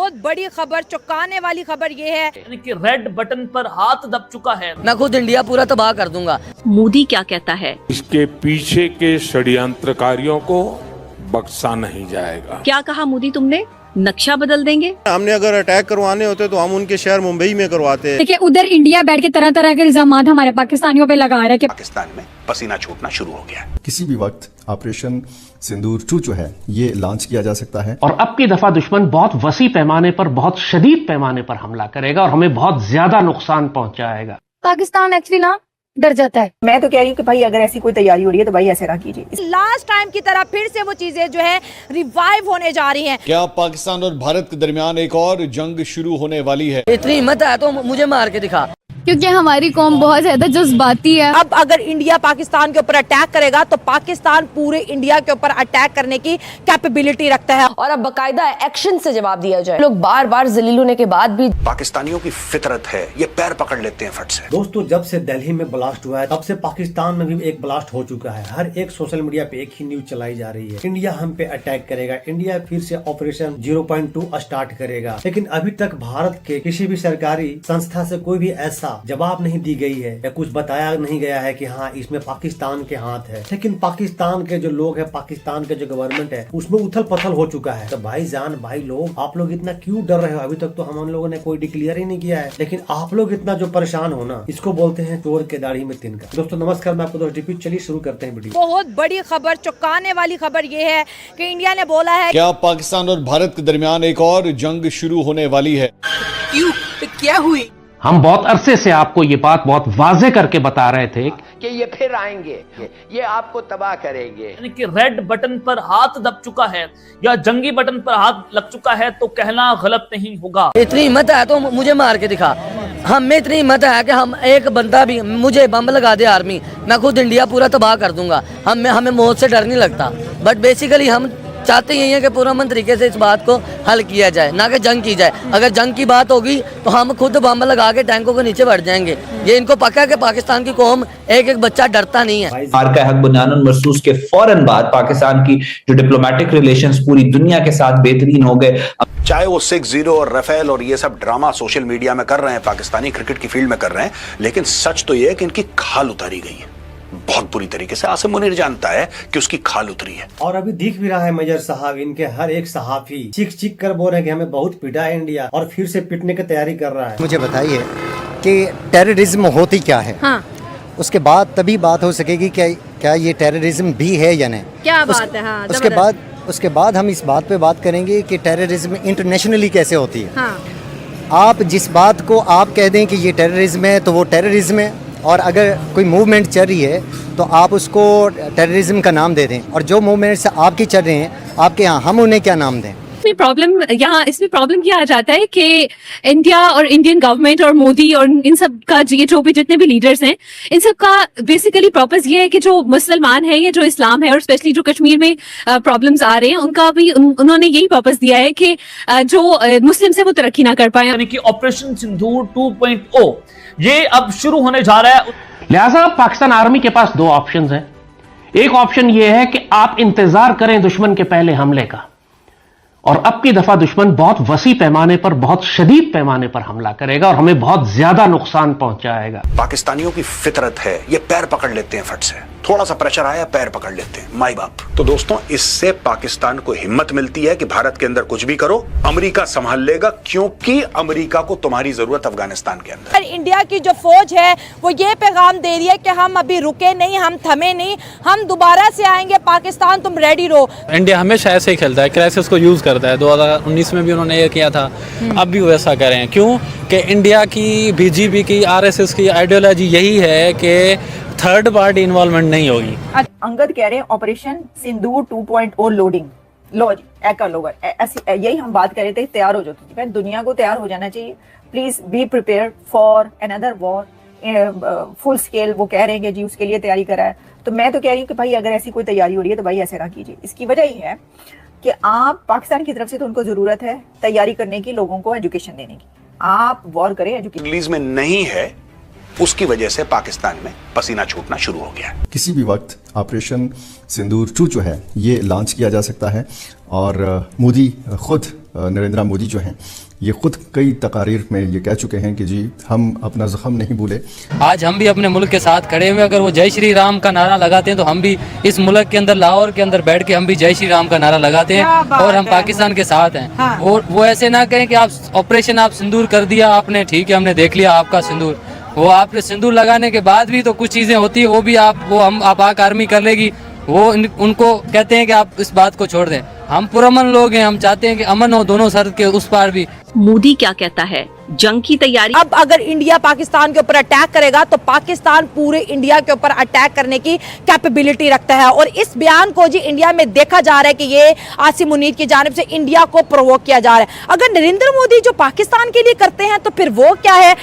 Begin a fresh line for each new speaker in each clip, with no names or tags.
बहुत बड़ी खबर, चौंकाने वाली खबर ये है
कि रेड बटन पर हाथ दब चुका है।
मैं खुद इंडिया पूरा तबाह कर दूंगा।
मोदी क्या कहता है?
इसके पीछे के षड्यंत्रकारियों को बख्शा नहीं जाएगा।
क्या कहा मोदी तुमने? नक्शा बदल देंगे।
हमने अगर अटैक करवाने होते तो हम उनके शहर मुंबई में करवाते हैं।
देखिए उधर इंडिया बैठ के तरह तरह के इल्जामात हमारे पाकिस्तानियों पे लगा रहा है कि
पाकिस्तान में पसीना छूटना शुरू हो गया।
किसी भी वक्त ऑपरेशन सिंदूर 2 जो है ये लॉन्च किया जा सकता है।
और अब की दफा दुश्मन बहुत वसी पैमाने पर, बहुत शदीद पैमाने पर हमला करेगा और हमें बहुत ज्यादा नुकसान पहुंचाएगा।
पाकिस्तान एक्चुअली ना डर जाता है।
मैं तो कह रही हूँ कि भाई अगर ऐसी कोई तैयारी हो रही है तो भाई ऐसे ना कीजिए।
लास्ट टाइम की तरह फिर से वो चीजें जो है रिवाइव होने जा रही हैं।
क्या पाकिस्तान और भारत के दरमियान एक और जंग शुरू होने वाली है?
इतनी हिम्मत है तो मुझे मार के दिखा।
क्योंकि हमारी कौम बहुत ज्यादा जज्बाती है।
अब अगर इंडिया पाकिस्तान के ऊपर अटैक करेगा तो पाकिस्तान पूरे इंडिया के ऊपर अटैक करने की कैपेबिलिटी रखता है
और अब बाकायदा एक्शन से जवाब दिया जाए। लोग बार बार जलील होने के बाद भी
पाकिस्तानियों की फितरत है, ये पैर पकड़ लेते हैं फट से।
दोस्तों, जब से दिल्ली में ब्लास्ट हुआ है तब से पाकिस्तान में भी एक ब्लास्ट हो चुका है। हर एक सोशल मीडिया पे एक ही न्यूज चलाई जा रही है, इंडिया हम पे अटैक करेगा, इंडिया फिर से ऑपरेशन 0.2 स्टार्ट करेगा। लेकिन अभी तक भारत के किसी भी सरकारी संस्था से कोई भी ऐसा जवाब नहीं दी गई है या कुछ बताया नहीं गया है कि हाँ इसमें पाकिस्तान के हाथ है। लेकिन पाकिस्तान के जो लोग हैं, पाकिस्तान के जो गवर्नमेंट है, उसमें उथल पथल हो चुका है। तो भाईजान, भाई लोग, आप लोग इतना क्यों डर रहे हो? अभी तक तो हम लोगों ने कोई डिक्लेयर ही नहीं किया है, लेकिन आप लोग इतना जो परेशान हो ना, इसको बोलते हैं चोर के दाढ़ी में तिनका। दोस्तों नमस्कार, मैं आपको दोस्त डीपी। चलिए शुरू करते हैं वीडियो।
बहुत बड़ी खबर, चौंकाने वाली खबर ये है कि इंडिया ने बोला है
क्या पाकिस्तान और भारत के दरमियान एक और जंग शुरू होने वाली है।
क्यों? क्या हुई?
हम बहुत अरसे से आपको ये बात बहुत वाजे करके बता रहे थे
कि ये फिर आएंगे, ये आपको तबाह करेंगे।
यानी कि रेड बटन पर हाथ दब चुका है या जंगी बटन पर हाथ लग चुका है तो कहना गलत नहीं होगा।
इतनी हिम्मत है तो मुझे मार के दिखा। हम में इतनी हिम्मत है कि हम एक बंदा भी मुझे बम लगा दे आर्मी, मैं खुद इंडिया पूरा तबाह कर दूंगा। हमें मौत से डर नहीं लगता। बट बेसिकली हम चाहते यही है कि पुरअमन तरीके से इस बात को हल किया जाए, ना कि जंग की जाए। अगर जंग की बात होगी तो हम खुद बम लगा के टैंकों के नीचे बढ़ जाएंगे। ये इनको पक्का है कि पाकिस्तान की कौम एक एक बच्चा डरता नहीं है।
मार्का हक बुनियानुल मरसूस के फौरन बाद पाकिस्तान की जो डिप्लोमेटिक रिलेशंस पूरी दुनिया के साथ बेहतरीन हो गए।
चाहे वो 6-0 और रफेल और ये सब ड्रामा सोशल मीडिया में कर रहे हैं, पाकिस्तानी क्रिकेट की फील्ड में कर रहे हैं, लेकिन सच तो ये है कि इनकी खाल उतारी गई है बहुत बुरी तरीके से। आसिम मुनीर जानता है कि उसकी खाल उतरी है।
और अभी दिख भी रहा है मेजर साहब, इनके हर एक सहाफी चीख चीख कर बोल रहे हैं कि हमें बहुत पिटा है इंडिया, और फिर से पिटने की तैयारी कर रहा है।
मुझे बताइए कि टेररिज्म होती क्या है?
हाँ।
उसके बाद तभी बात हो सकेगी क्या ये टेररिज्म भी है या नहीं।
क्या बात है? हाँ,
उसके बाद हम इस बात पे बात करेंगे कि टेररिज्म इंटरनेशनली कैसे होती है।
हाँ।
आप जिस बात को आप कह दें कि ये टेररिज्म है तो वो टेररिज्म है, और अगर कोई मूवमेंट चल रही है तो आप उसको टेररिज्म का नाम दे दें, और जो मूवमेंट्स आपकी चल रहे हैं आपके यहाँ, हम उन्हें क्या नाम दें?
इसमें प्रॉब्लम क्या आ जाता है कि इंडिया और इंडियन गवर्नमेंट और मोदी और इन सब का जो भी जितने भी लीडर्स हैं, इन सब का बेसिकली पर्पस ये है कि जो मुसलमान है या जो इस्लाम है, और स्पेशली जो कश्मीर में प्रॉब्लम्स आ रहे हैं, उनका भी उन्होंने यही पर्पस दिया है कि जो मुस्लिम से वो तरक्की ना कर पाए।
यानी कि ऑपरेशन सिंदूर 2.0 ये अब शुरू होने जा रहा है।
लिहाजा पाकिस्तान आर्मी के पास 2 ऑप्शंस हैं। एक ऑप्शन यह है कि आप इंतजार करें दुश्मन के पहले हमले का, और अब की दफा दुश्मन बहुत वसी पैमाने पर, बहुत शदीद पैमाने पर हमला करेगा और हमें बहुत ज्यादा नुकसान पहुंचाएगा।
पाकिस्तानियों की फितरत है, ये पैर पकड़ लेते हैं फट से। थोड़ा सा प्रेशर आया, पैर पकड़ लेते हैं, माई बाप। तो दोस्तों, इससे पाकिस्तान को हिम्मत मिलती है कि भारत के अंदर कुछ भी करो, अमेरिका संभाल लेगा, क्योंकि अमेरिका को तुम्हारी जरूरत अफगानिस्तान के अंदर।
इंडिया की जो फौज है वो ये पैगाम दे रही है कि हम अभी रुके नहीं, हम थमे नहीं, हम दोबारा से आएंगे, पाकिस्तान तुम रेडी रहो।
इंडिया हमेशा ऐसे ही खेलता है, क्राइसिस को यूज करता है। 2019 में भी उन्होंने ये किया था, अब भी वैसा करें। क्यों? कि इंडिया की, बीजेपी की, आरएसएस की आइडियोलॉजी यही है कि थर्ड पार्टी इन्वॉल्वमेंट नहीं होगी।
अंगद कह रहे हैं ऑपरेशन सिंदूर 2.0 लोडिंग। लो जी, कर लो, यही हम बात कर रहे थे। तैयार हो जाओ, दुनिया को तैयार हो जाना चाहिए। Please be prepare for another war full scale. वो कह रहे हैं कि जी उसके लिए तैयारी करा है। तो मैं तो कह रही हूँ कि भाई अगर ऐसी कोई तैयारी हो रही है तो भाई ऐसे ना कीजिए। इसकी वजह ही है कि आप पाकिस्तान की तरफ से तो उनको जरूरत है तैयारी करने की, लोगों को एजुकेशन देने की। आप वॉर करें, एजुकेशन
रिलीज में नहीं है उसकी वजह से पाकिस्तान में पसीना छूटना शुरू हो गया है।
किसी भी वक्त ऑपरेशन सिंदूर 2 जो है ये लॉन्च किया जा सकता है और मोदी खुद नरेंद्र मोदी जो हैं ये खुद कई तकारीर में ये कह चुके हैं कि जी हम अपना ज़ख्म नहीं भूले।
आज हम भी अपने मुल्क के साथ खड़े हुए, अगर वो जय श्री राम का नारा लगाते हैं तो हम भी इस मुल्क के अंदर लाहौर के अंदर बैठ के हम भी जय श्री राम का नारा लगाते हैं और हम पाकिस्तान के साथ हैं।
हाँ।
और वो ऐसे ना कहें कि आप ऑपरेशन आप सिंदूर कर दिया आपने, ठीक है हमने देख लिया आपका सिंदूर, वो आपने सिंदूर लगाने के बाद भी तो कुछ चीज़ें होती है वो भी आप आक आर्मी कर लेगी, वो उनको कहते हैं कि आप इस बात को छोड़ दें। हम पुरअमन लोग हैं, हम चाहते हैं कि अमन हो दोनों सरहद के उस पार भी।
मोदी क्या कहता है, जंग की तैयारी?
अब अगर इंडिया पाकिस्तान के ऊपर अटैक करेगा तो पाकिस्तान पूरे इंडिया के ऊपर अटैक करने की कैपेबिलिटी रखता है और इस बयान को जी इंडिया में देखा जा रहा है कि ये आसिम मुनीर की जानिब से इंडिया को प्रोवोक किया जा रहा है। अगर नरेंद्र मोदी जो पाकिस्तान के लिए करते हैं तो फिर वो क्या है?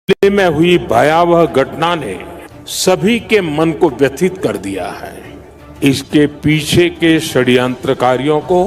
दिल्ली में हुई भयावह घटना ने सभी के मन को व्यथित कर दिया है। इसके पीछे के षड्यंत्रकारियों को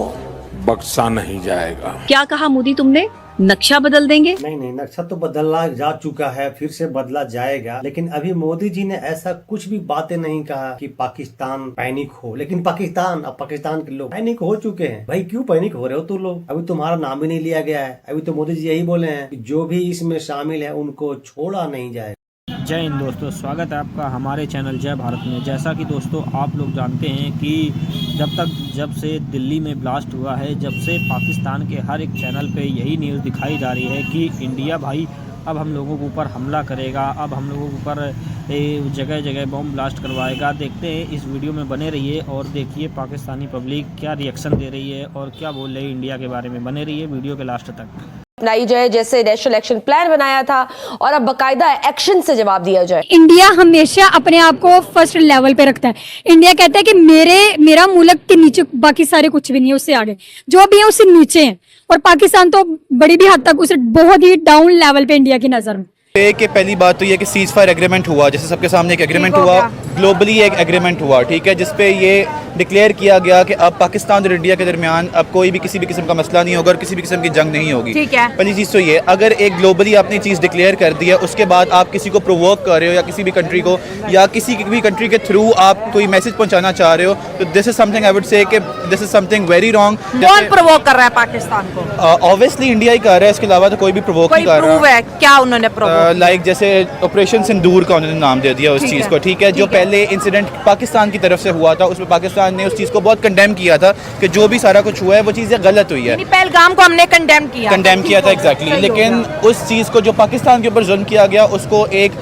बख्शा नहीं जाएगा।
क्या कहा मोदी तुमने, नक्शा बदल देंगे?
नहीं, नक्शा तो बदला जा चुका है, फिर से बदला जाएगा। लेकिन अभी मोदी जी ने ऐसा कुछ भी बातें नहीं कहा कि पाकिस्तान पैनिक हो। लेकिन पाकिस्तान के लोग पैनिक हो चुके हैं। भाई क्यों पैनिक हो रहे हो तुम लोग? अभी तुम्हारा नाम ही नहीं लिया गया है। अभी तो मोदी जी यही बोले हैं कि जो भी इसमें शामिल है उनको छोड़ा नहीं जाए।
जय हिंद दोस्तों, स्वागत है आपका हमारे चैनल जय भारत में। जैसा कि दोस्तों आप लोग जानते हैं कि जब से दिल्ली में ब्लास्ट हुआ है, जब से पाकिस्तान के हर एक चैनल पे यही न्यूज़ दिखाई जा रही है कि इंडिया भाई अब हम लोगों के ऊपर हमला करेगा, अब हम लोगों के ऊपर जगह जगह बम ब्लास्ट करवाएगा। देखते हैं, इस वीडियो में बने रहिए और देखिए पाकिस्तानी पब्लिक क्या रिएक्शन दे रही है और क्या बोल रही है इंडिया के बारे में। बने रहिए वीडियो के लास्ट तक।
बनाई जाए, जैसे नेशनल एक्शन प्लान बनाया था और अब बकायदा एक्शन से जवाब दिया जाए।
इंडिया हमेशा अपने आप को फर्स्ट लेवल पे रखता है। इंडिया कहता है कि मेरा मुल्क के नीचे बाकी सारे कुछ भी नहीं है, उससे आगे जो भी है उससे नीचे है। और पाकिस्तान तो बड़ी भी हद तक उसे बहुत ही डाउन लेवल पे इंडिया की नजर में।
कि पहली बात तो ये कि सीज फायर एग्रीमेंट हुआ, जैसे सबके सामने एक एग्रीमेंट हुआ, ग्लोबली एक एग्रीमेंट हुआ, ठीक है, जिसपे ये डिक्लेयर किया गया कि अब पाकिस्तान और इंडिया के दरमियान अब कोई भी किसी भी किस्म का मसला नहीं होगा और किसी भी किस्म की जंग नहीं होगी।
ठीक है।
पहली चीज़ तो ये, अगर एक ग्लोबली आपने चीज़ डिक्लेयर कर दी है उसके बाद आप किसी को प्रोवोक कर रहे हो या किसी भी कंट्री को या किसी भी कंट्री के थ्रू आप कोई मैसेज पहुँचाना चाह रहे हो, तो this is something I would say कि this is something very wrong.
कौन प्रोवोक कर रहा है पाकिस्तान को?
ऑब्वियसली इंडिया ही कर रहा है, इसके अलावा तो कोई भी प्रोवोक नहीं कर रहा।
क्या उन्होंने प्रोवोक?
लाइक जैसे ऑपरेशन सिंदूर का उन्होंने नाम दे दिया उस चीज़ को, ठीक है, जो पहले इंसिडेंट पाकिस्तान की तरफ से हुआ था उसमें पाकिस्तान ने उस चीज़ को बहुत कंडेम किया था कि जो भी सारा कुछ हुआ है वो चीज़ें गलत हुई है।
पहलगाम को हमने कंडेम किया
था एग्जैक्टली। लेकिन उस चीज़ को जो पाकिस्तान के ऊपर जुल्म किया गया उसको एक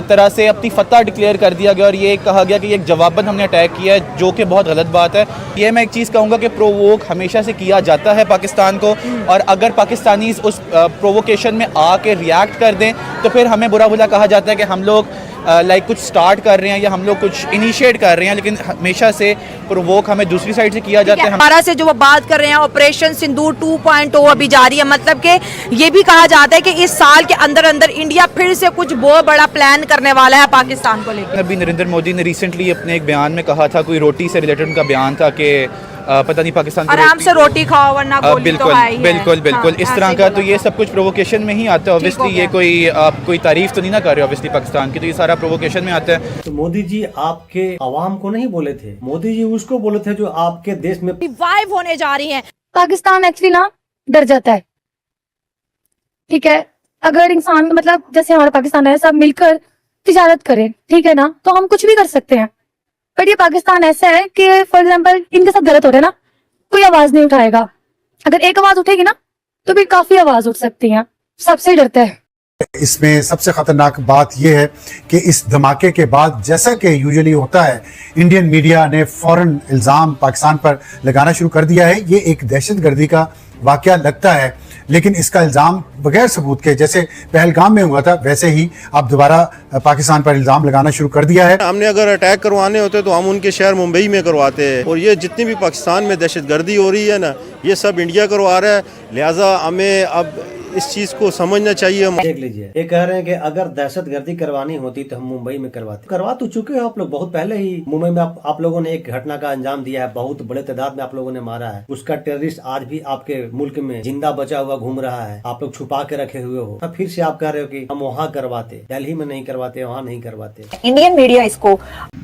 तरह से अपनी फतह डिक्लेयर कर दिया गया और ये कहा गया कि एक जवाबन हमने अटैक किया है, जो कि बहुत गलत बात है। ये मैं एक चीज़ कहूँगा कि प्रोवोक हमेशा से किया जाता है पाकिस्तान को, और अगर पाकिस्तानी उस प्रोवोकेशन में आके रिएक्ट कर दें तो फिर हमें बुरा भला कहा जाता है कि हम लोग लाइक कुछ स्टार्ट कर रहे हैं या हम लोग कुछ इनिशिएट कर रहे हैं, लेकिन हमेशा से प्रोवोक हमें दूसरी साइड से किया जाता है।
हमारा से जो वो बात कर रहे हैं ऑपरेशन सिंदूर 2.0 अभी जारी है, मतलब कि ये भी कहा जाता है कि इस साल के अंदर अंदर इंडिया फिर से कुछ बहुत बड़ा प्लान करने वाला है पाकिस्तान को लेकर।
अभी नरेंद्र मोदी ने रिसेंटली अपने एक बयान में कहा था, कोई रोटी से रिलेटेड उनका बयान था कि पता नहीं पाकिस्तान
आराम से रोटी खाओ वरना गोली
बिल्कुल
तो है ही है।
बिल्कुल
हाँ,
इस तरह का तो ये सब कुछ प्रोवोकेशन में ही आता है। ऑब्वियसली ये कोई तारीफ तो नहीं ना कर रहे ऑब्वियसली पाकिस्तान की, तो ये सारा प्रोवोकेशन में आता है।
तो मोदी जी आपके अवाम को नहीं बोले थे, मोदी जी उसको बोले थे जो आपके देश में
रिवाइव होने जा रही है।
पाकिस्तान एक्चुअली ना डर जाता है, ठीक है। अगर इंसान मतलब जैसे हमारा पाकिस्तान है, सब मिलकर तिजारत करें, ठीक है ना, तो हम कुछ भी कर सकते हैं। बट ये पाकिस्तान ऐसा है कि फॉर एग्जांपल इनके साथ गलत हो रहा है ना, कोई आवाज नहीं उठाएगा। अगर एक आवाज उठेगी ना तो भी काफी आवाज उठ सकती है, सबसे डरता है।
इसमें सबसे खतरनाक बात यह है कि इस धमाके के बाद, जैसा कि यूजुअली होता है, इंडियन मीडिया ने फौरन इल्जाम पाकिस्तान पर लगाना शुरू कर दिया है। ये एक दहशतगर्दी का वाकया लगता है, लेकिन इसका इल्जाम बगैर सबूत के, जैसे पहलगाम में हुआ था, वैसे ही अब दोबारा पाकिस्तान पर इल्जाम लगाना शुरू कर दिया है।
हमने अगर अटैक करवाने होते तो हम उनके शहर मुंबई में करवाते हैं, और ये जितनी भी पाकिस्तान में दहशतगर्दी हो रही है ना, ये सब इंडिया करवा रहा है। लिहाजा हमें अब इस चीज को समझना चाहिए।
देख लीजिए, ये कह रहे हैं कि अगर दहशतगर्दी करवानी होती तो हम मुंबई में करवा तो चुके हो आप लोग बहुत पहले ही। मुंबई में आप लोगों ने एक घटना का अंजाम दिया है, बहुत बड़े तादाद में आप लोगों ने मारा है। उसका टेररिस्ट आज भी आपके मुल्क में जिंदा बचा हुआ घूम रहा है, आप लोग छुपा के रखे हुए हो। फिर से आप कह रहे हो कि हम वहाँ करवाते, दिल्ली में नहीं करवाते, वहाँ नहीं करवाते।
इंडियन मीडिया इसको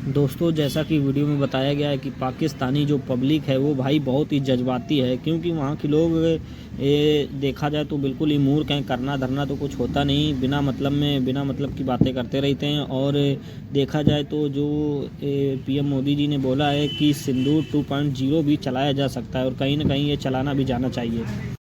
दोस्तों जैसा कि वीडियो में बताया गया है कि पाकिस्तानी जो पब्लिक है वो भाई बहुत ही जज्बाती है, क्योंकि वहाँ के लोग ये देखा जाए तो बिल्कुल ही मूर्ख हैं। करना धरना तो कुछ होता नहीं, बिना मतलब की बातें करते रहते हैं। और देखा जाए तो जो पीएम मोदी जी ने बोला है कि सिंदूर 2.0 भी चलाया जा सकता है और कहीं ना कहीं ये चलाना भी जाना चाहिए।